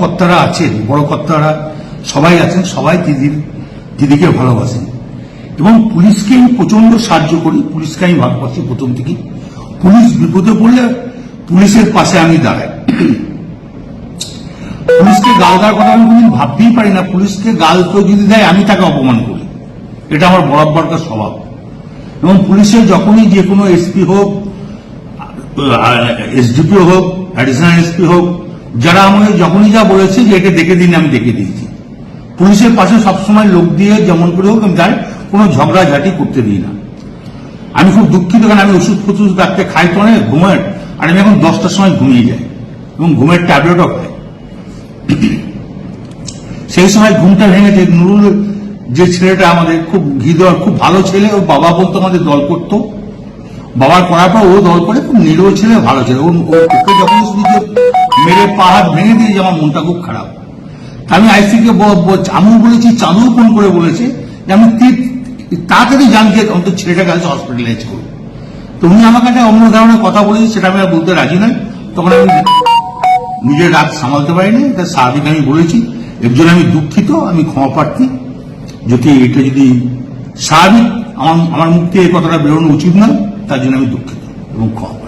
কর্তারা আছেন, বড় কর্তারা সবাই আছেন, সবাই দিদিকে ভালোবাসেন এবং পুলিশকে আমি প্রচন্ড সাহায্য করি। পুলিশকে আমি ভালোবাসি প্রথম থেকেই। পুলিশ বিপদে পড়লে পুলিশের পাশে আমি দাঁড়াই। পুলিশকে গাল দেওয়ার কথা আমি কোনদিন ভাবতেই পারি না। পুলিশকে গাল কেউ যদি দেয় আমি তাকে অপমান করি, এটা আমার বরাবরকার স্বভাব। এবং পুলিশের যখনই যে কোনো এসপি হোক, এসডিপি হোক, অ্যাডিশনাল এসপি হোক, যারা আমাকে যখনই যা বলেছে যে এটা দেখে দিন, আমি দেখে দিয়েছি। পুলিশের পাশে সবসময় লোক দিয়ে যেমন করে হোক আমি যাই, কোনো ঝগড়াঝাটি করতে দিই না। আমি খুব দুঃখিত, কারণ আমি ওষুধ ফষুধ রাখতে খাই তো অনেক ঘুমের, আর আমি এখন 10টার সময় ঘুমিয়ে যাই এবং ঘুমের ট্যাবলেটও খাই। সেই সময় ঘুমটা ভেঙেছে। নুরুল যে ছেলেটা আমাদের খুব হৃদয়, খুব ভালো ছেলে, ওর বাবা বলতো আমাদের দল করতো, বাবার করার পর ও দল করে, খুব নিরীহ ছেলে, ভালো ছেলে। ওকে যখন শুধু মেরে পা হাত ভেঙে দিয়েছে আমার মনটা খুব খারাপ। আমি আইসিকে আমি বলেছি, চাঁদু ফোন করে বলেছে যে আমি তাড়াতাড়ি জানতে অন্তত ছেলেটাকে কাছে হসপিটালাইজ করবো। তো উনি আমার কাছে অন্য ধরনের কথা বলেছে, সেটা আমি আর বলতে রাজি নয়। তখন আমি নিজের রাগ সামালতে পারিনি, এটা স্বাভাবিক আমি বলেছি। এর জন্য আমি দুঃখিত, আমি ক্ষমা প্রার্থী। যদি এটা যদি স্বাভাবিক আমার মুখ থেকে এই কথাটা বেরোনো উচিত নয়, তার জন্য আমি দুঃখিত এবং ক্ষমা।